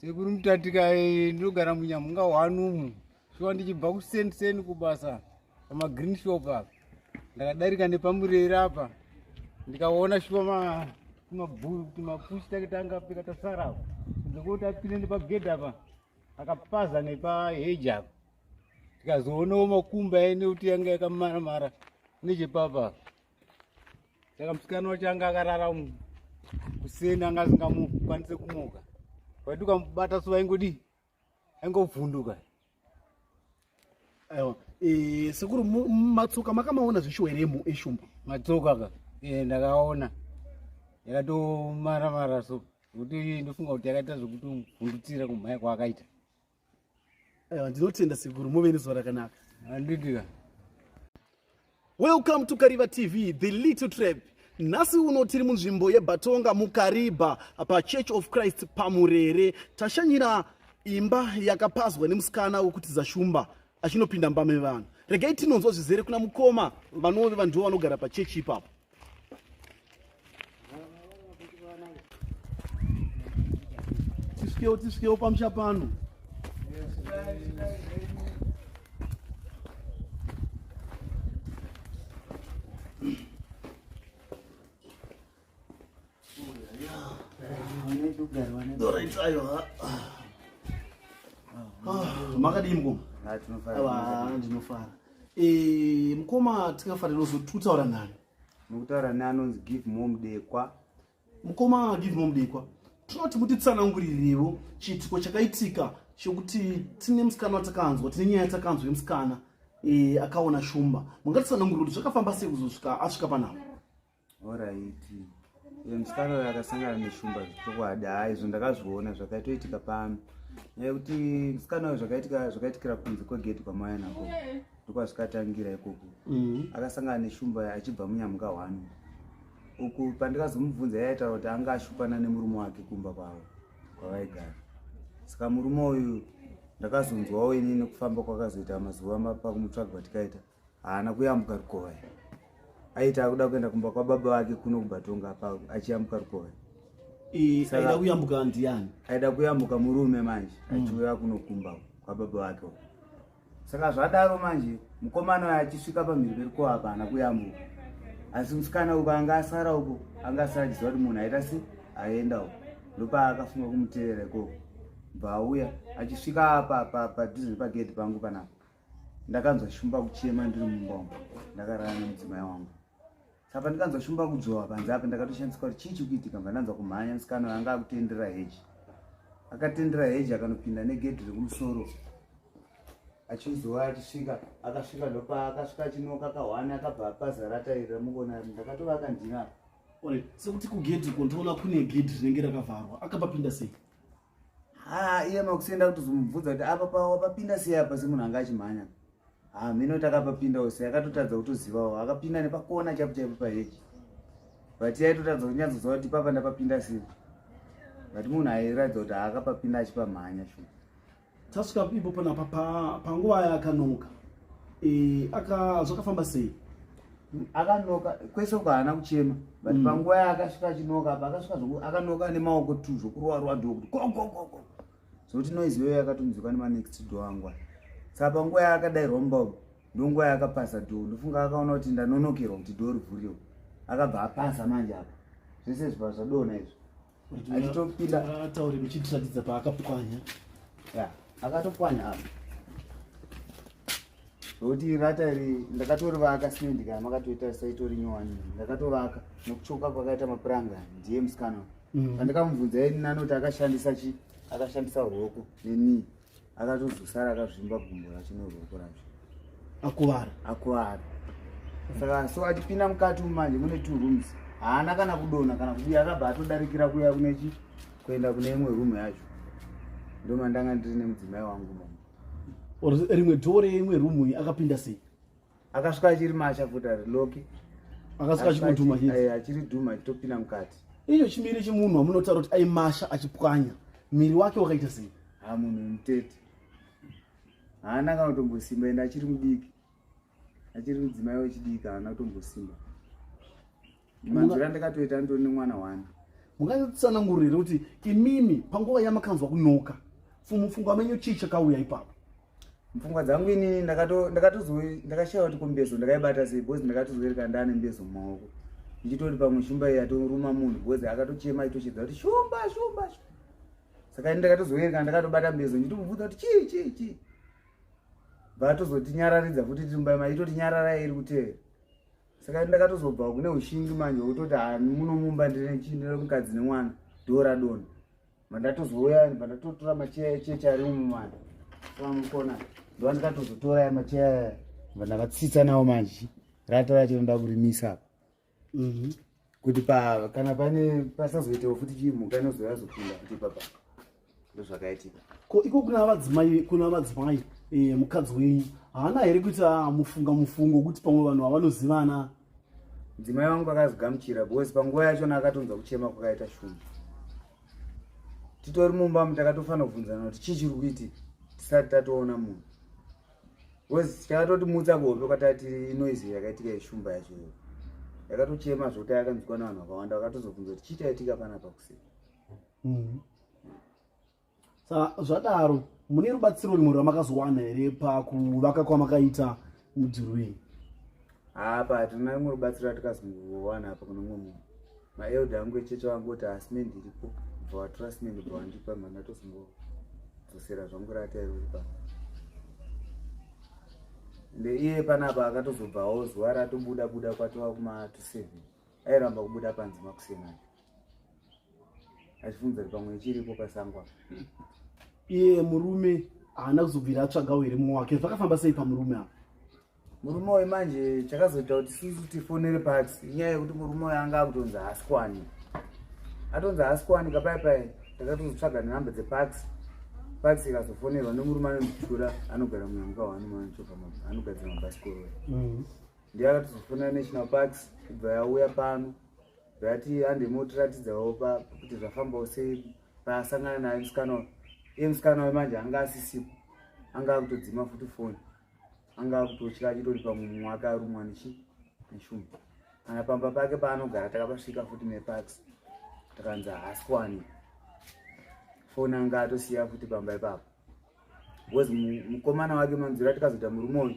sekuru Mutatika ndinogara munyamunga hwanumu. Shuwa ndichibva kuseni kubasa pamagreen shop apa. Ndakadarika nepamureri apa. Ndikaona shuwa mapushi takitanga apika tasara apa. Ndikuti apinde nepagedhi apa. Akapaza nepaheji apa. Tikazoonawo makumba nekuti yanga yakamara nechepapa. Saka musikana wacho anga akarara kuseni anga asingamukwanise kumuka. Waitu kamubata so aingovhunduka. Aiwa, sekuru matsoka makamaona zvishuweremo eshumba. Matsoka ka. Ndakaona. Yakatomara so. Kuti ndofunga kuti yakaita zvokuti vhundutsira kumhaya kwaakaita. Aiwa, ndinotenda sekuru muve nezuva rakanaka. Handitika. Welcome to Kariba TV, the little trap. Nasi uno tiri munzvimbo yeBatonga muKariba pa Church of Christ pamurere. Tashanyira imba yakapazwa nemusikana wekuti Zashumba achinopinda mbame vanhu. Regai tinonzwa zvizere kuna mukoma vanove vanhu vanogara pa church ipapo. Tisvikewo pamusha pano. Makadii mukoma? Ndinofara. Mukoma tikafarira kutaura nani? Mukutaura nani anonzi Give More Mudekwa. Mukoma Give More Mudekwa. Tinoti mutitsanangurirewo chiitiko chakaitika chokuti tine musikana watakanzwa, tine nyaya yatakanzwa yemusikana akaona shumba. Mungatitsanangurira kuti zvakafamba sei kuzosvika asvika panapa? Alright. Musikana uyu akasangana neshumba zvokwadi. Izvo ndakazviona zvakatoitika pano. Nekuti musikana uyu zvakaitikira kunze kwegedhi kwamauya nako. Ndokwazvikatangira ikoko. Akasangana neshumba achibva munyamuka hwanu. Uku pandikazomubvunza yaitaura kuti anga ashupana nemurume wake kumba kwavo kwavaigara. Saka murume uyu ndakazonzwawo inini nekufamba kwakazoita mazuva pakumutsvaga kwatikaita haana kuyambuka rukova. Aita akuda kuenda kumba kwababa vake kuno kuBatonga apa achiyambuka rukova. Aida kuyambuka ndiani? Aida kuyambuka murume manje achiuya kuno kumba kwababa vake. Saka zvadaro manje mukomana uyu achisvika pamhiri perukova apa haana kuyambuka. Asi musikana uko anga asara uko anga asara achiziva kuti munhu aita sei aenda uko. Ndopaakafunga kumutevera ikoko. Bauya achisvika apa padhuze pagedhi pangu panapa. Ndakanzwa shumba kuchema ndiri mumba umu. Ndakarara nemudzimai wangu. Saka ndikanzwa shumba kudzvova panze apa ndakatoshandiswa kuti chii chikuitika. Ndanzwa kumhanya musikana anga akutendera heji. Akatendera heji akanopinda negedhi rekumusoro. Achizowa achisvika akasvika ndopaakasvika achinoka kahwana akabva apaza ratairira mukona ndakatovaka ndina. Sekuti kugedhi kontoona kune gedhi rinenge rakavharwa akapapinda sei? Iye makusenda kutozomubvunza kuti apa wapapinda sei apa semunhu anga achimhanya. Mino takapapindawo sei akatotadza kutozivawo akapinda nepakona chaipo paheji. But yaitotadza kunyatsoziva kuti papa ndapapinda sei. But munhu airatidza kuti akapapinda achipamhanya shuwa. Tasvika ipo panapa panguva yaakanoka. Zvakafamba sei? Akanoka kwese uko haana kuchema. But panguva yaakasvika achinoka apa akasvika akanoka nemaoko tu zvokurowa dhoo kuti koko. Zvokuti noizi iyoyo yakatonzwika nemanext door angwa. Saka panguva yaakadairwa mumba ndonguva yaakapasa dhoo. Ndofunga akaona kuti ndanonokerwa kuti dhoo rivhuriwe. Akabva apasa manje apa. Zvese zvibva zvadona izvo. Achitopinda ataure muchitiratidza paakapwanya. Akatopwanya apa. Zvokuti ratari ndakatorivaka simende kana makatoita saitori nyowani. Ndakatovaka nokuchoka kwakaita mapuranga ndiye musikana. Pandakamubvunza yeni anoti akashandisa chi? Akashandisa ruoko neni. Akatozosara akazvimba gumbo racho neruoko racho. Akuvara. Saka so achipinda mukati manje mune 2 rooms. Haana kana kudona kana kudii akabva atodarikira kuya kune chi? Kuenda kune imwe room yacho. Ndoma ndanga ndiri nemudzimai wangu mama. Rimwe dhoo reimwe room iyi akapinda sei? Akasvika achiri masha futi ariloki. Akasvika achimudhuma chete. Achiri dhuma achitopinda mukati. Iyo chimiri chemunhu wamunotaura kuti aimasha achipwanya. Miri wake wakaita sei? Munhu mutete. Haana kana kutombosimba enda achiri mudiki. Achiri mudzimai wechidiki haana kutombosimba. Manzira ndakatoita ndoni mwana wani. Munganditsanangurire kuti imimi panguva yamakanzwa kunoka mupfungwa menyu chii chakauya ipapo? Mupfungwa dzangu ini ndakashaya kuti kumbezo ndakaibata sei, bhozi ndakatozoreka ndane mbezo mumaoko ndichitori pamwe shumba iyi yatoruma munhu, bhozi akatochema itochedza kuti shumba. Saka ini ndakatozoreka ndakatobata mbezo ndichimubvunza kuti chii vatozoti futi tirumba itoti nyarara iri kuteera. Saka ndakatozobva kune ushingi manje utoti munomumba ndine mukadzi nemwana dora dona. Mandatozouya ndatotora macheya echechi ari mumwana. Kwamukona ndo ndakatozotora macheya ndakatsitsa nawo manje. Ratara chinoda kurimisa apa. Kuti kana pane pasazoitewo futi chimhuka inozoya zopinda futi papa. Ndo zvakaitika. Ko iko kuna madzimai mukadzi wenyu haana here kuita mufungo kuti pamwe vanhu havanozivana? Mudzimai wangu akazogamuchira bhozi panguva yachona akatonza kuchema kwakaita shumba. Titori mumba takatofanira kubvunzana kuti chii chiri kuitika tisati tatoona munhu. Bhozi takatotimutsa kuhope kwatati noizi yakaitika yeshumba yacho yakatochema zvoti yakanzwikwa navanhu vakawanda, vakatozobvunza kuti chii chaitika panapa kuseri. Saka zvadaro mune rubatsiro rimwe rwamakazowana here pakuvaka kwamakaita mudhuri wenyu? Apa hatina rimwe rubatsiro ratikazongowana apa kuno mumwe munhu. Maeldha angu echeche vangoti hasimendi iripo, bva watora simendi bva wandipa mandatozombozosera zvangu ratairi uri pano. Ende iye panapa akatozobvawo zuva ratobuda kwatova kuma-7 airamba kubuda panze makusena achibvunza kuti pamwe chiripo pasangwa. Iye murume haana kuzobvira atsvagawo here mumwe wake, zvakafamba sei pamurume apa? Murume uyu manje chakazoita kuti sisi tifonere Pax, inyaya yekuti murume uyu anga akutonzi hasikwani. Atonzi hasikwani kapaipai takatozotsvaga nenhamba dzePax. Pax ikazofonerwa nemurume anondichura anogara munyambuka waanomachopa anogadzira mabhasikoro. Ndiye akatozofonera National Parks kubva yauya pano yati handimotiratidzawo kuti zvafambawo sei paasangana naye musikana wemanje anga asisipo, anga akutodzima futi foni, anga akutotya achitori pamwe mumwe akarumwa neshumba. Kana pamba pake paanogara takapasvika futi nePax takanzi hasikwani. Foni anga atosiya futi pamba ipapo. Bhozi mukomana wake manzira tikazoita murume uyu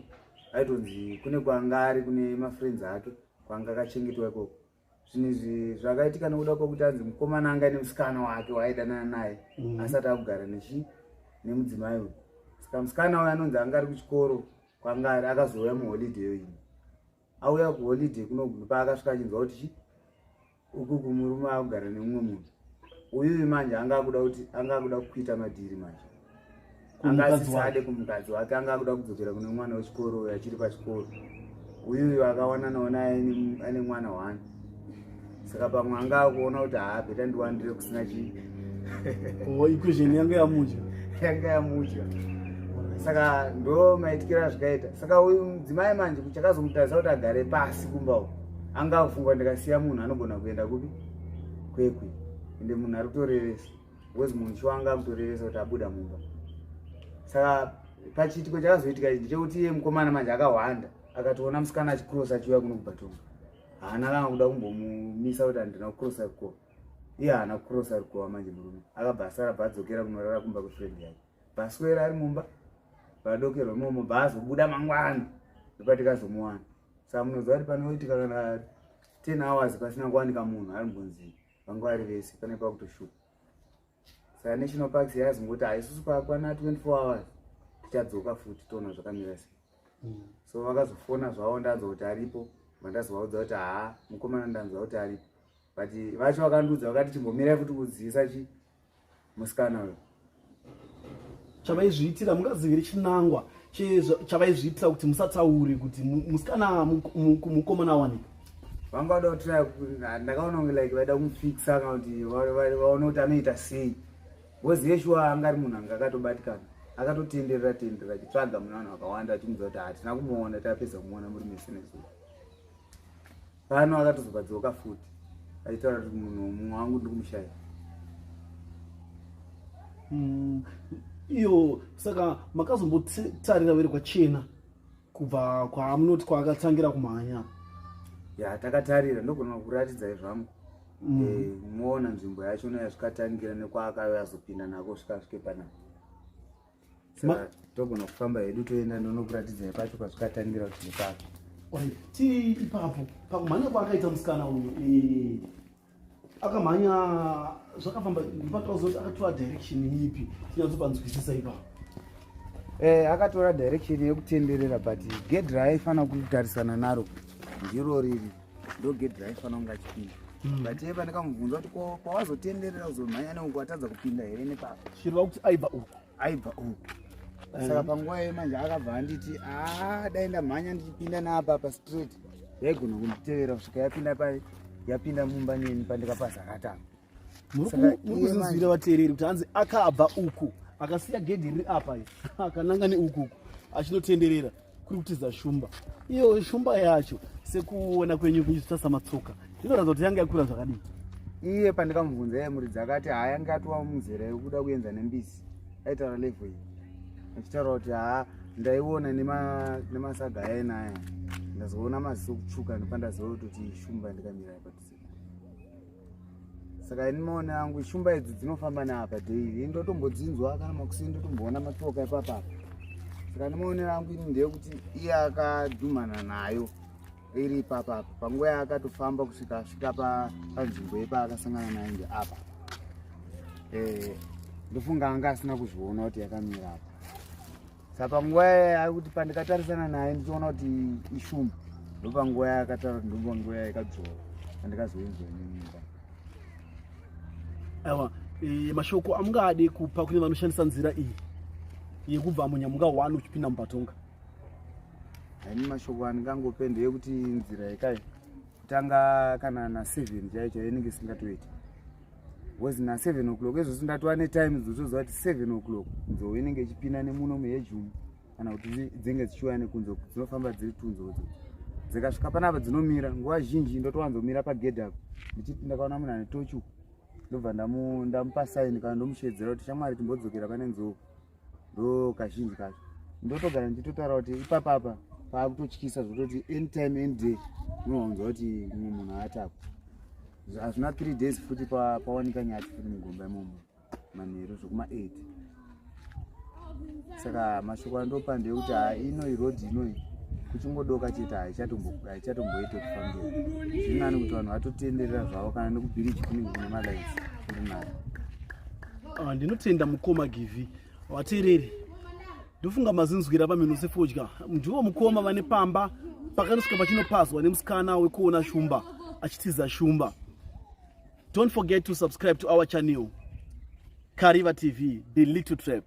aitonzi kune kwanga ari kune mafriends ake kwanga akachengetwa ikoko. Zvinhu izvi zvakaitika nekuda kwokuti anzi mukomana anga nemusikana wake waaidanana naye asati akugara nemudzimai uyu. Saka musikana uyu anonzi anga ari kuchikoro kwanga ari akazouya muholiday iyi. Auya kuholiday kunoguma paakasvika achinzwa kuti ukuku murume akugara nemumwe munhu. Uyu manje anga akuda kuita madhiri manje. Anga asisade kumukadzi wake, anga akuda kudzokera kune mwana wechikoro achiri pachikoro. Uyu akawananawo naye ane mwana wani. Saka pamwe anga akuona kuti bheta ndiwandire kusina chii. Equation yanga yamudya. Saka ndo maitikira zvikaita. Saka uyu mudzimai manje kuchakazomutarisa kuti agare pasi kumbawo anga akufunga ndikasiya munhu anogona kuenda kupi kwekwe. Ende munhu ari kutoreresa. Wezi munhu chiwanga akutoreresa kuti abuda mumba. Saka pachiitiko chakazoitika ichi chekuti iye mukomana manje akahwanda akatoona musikana achikrosa achiuya kuno kuBhatonga. Haana kana kuda kumbomumisa kuti handina kukrosa rukova. Iye haana kukrosa rukova manje murume. Akabva asara badzokera kunorara kumba kwefriend yake. Baswera ari mumba. Vadokerwa imomo baazobuda mangwana. Ndopatikazomuwana. Saka munoziva kuti panoitika kana 10 hours pasina kuwanika munhu ari mbunzi. Vanga vari vese pane pakutoshupa. Saka National Parks yazongoti haisusu kwakwana 24 hours tichadzoka futi toona zvakamira sei. So vakazofona zvavo ndanzwa kuti aripo, vandazovaudza kuti mukomana ndanzwa kuti aripo. But vacho vakandudza vakati chimbomirai futi kudziisa musikana uyu. Chavaizviitira mungazivire chinangwa chavaizviitira kuti musataure kuti musikana mukomana awanika. Vangada kutira ndakaona kunge like vaida kumufikisa kana kuti vaone kuti anoita sei. Bhozi yeshua anga ari munhu anga akatobatikana. Akatotenderera achitsvaga muna vanhu vakawanda achimudza kuti hatina kumuona tapedza kumuona muri mese nezuva. Pano akatozobadzoka futi achitaura kuti munhu mumwe wangu ndiri kumushaya. Iyo saka makazombotarira vere kwachena kubva kwamunoti kwaakatangira kumhanya? Ya takatarira ndogona kuratidzai zvangu. muona nzvimbo yacho noyasvikatangira nekwaakauya azopinda nako svikasvike panapa. Saka togona kufamba hedu toenda ndonokuratidzai pacho kwasvikatangira kuti nepako. Tiri ipapo pakumhanya kwaakaita musikana uyu akamhanya zvakafamba ndipatauza kuti akatora direction ipi tinyatsopanzwisisa ipapo. Akatora direction yekutenderera but gedhi raaifanira kutarisana naro ndiro riri ndo gedhi raifanira kunge achipinda. But iye pandakamubvunza kuti pawazotenderera uzomhanya neuku watadza kupinda here nepapo. Chireva kuti aibva uku. Saka panguva yemanje akabva anditi dai ndamhanya ndichipinda naapa straight yaigona kunditevera kusvika yapinda mumba neni pandikapasa akatanga. Muri kuzinzwira vateereri kuti hanzi akabva uku akasiya gedhi riri apa akananga neuku achinotenderera kuri kutiza shumba. Iyo shumba yacho sekuona kwenyu kuchiita samatsoka inoratidza kuti yanga yakura zvakadii. Iye pandikamubvunza yaimuridza akati yanga atova muzera yekuda kuenza nembisi aitaura level iyi achitaura kuti ndaiona nemasaga ayenaya ndazoona maziso kutsvuka ndopandaziva kuti shumba ndikamira padhuze. Saka inimaona yangu shumba idzi dzinofamba naapa daily indotombodzinzwa kana makusini ndotomboona matsoka ipapapa. Saka ndimaonera yangu ini ndeyekuti iye akadhumana nayo iri ipapapa panguva yaakatofamba kusvika panzvimbo yepaakasangana nayo ndeapa. Ndofunga anga asina kuzviona kuti yakamira apa. Saka panguva yakuti pandikatarisana naye ndichiona kuti ishumba ndopanguva yakataura kuti ndopanguva yakadzora pandikazoinzwa nemimba. Aiwa, mashoko amungade kupa kune vanoshandisa nzira iyi yekubva munyamuka 1 uchipinda muBatonga? Haini mashoko andingangope ndeyekuti nzira yekai kutanga kana na7 chaicho inenge isingatoiti. Because na7 o'clock ezvo sindatova netime dzotoziva kuti 7 o'clock nzou inenge ichipinda nemuno muHejium kana kuti dzinenge dzichiuya nekunze dzinofamba dziri tunzodzo. Dzikasvika panapa dzinomira nguva zhinji ndotowanzomira pagedhi apo ndichiti ndakaona munhu ane tochi ndobva ndamupa saini kana ndomushedzera kuti shamwari timbodzokera pane nzou. Ndo kazhinji kacho ndotogara ndichitotaura kuti ipapapa paakutotyisa zvototi anytime any day unowanzwa kuti mumwe munhu aatapo. Hazvina 3 days futi pawanika nyati futi mugomba imomo manheru zvokuma8. Saka mashoko andopa ndeyekuti ino irodhi inoi kuchingodoka chete haichatomboite kufambira. Zvinani kuti vanhu vatotenderera zvavo kana nekubhiriji kunenge kune malaisi kuri nayo. Ndinotenda mukoma Givi. Vateereri ndofunga mazinzwira pamhino sefodya ndiwo mukoma vane pamba pakanosvika pachinopazwa nemusikana wekuona shumba achitiza shumba. Don't forget to subscribe to our channel Kariva TV, The Little Trap.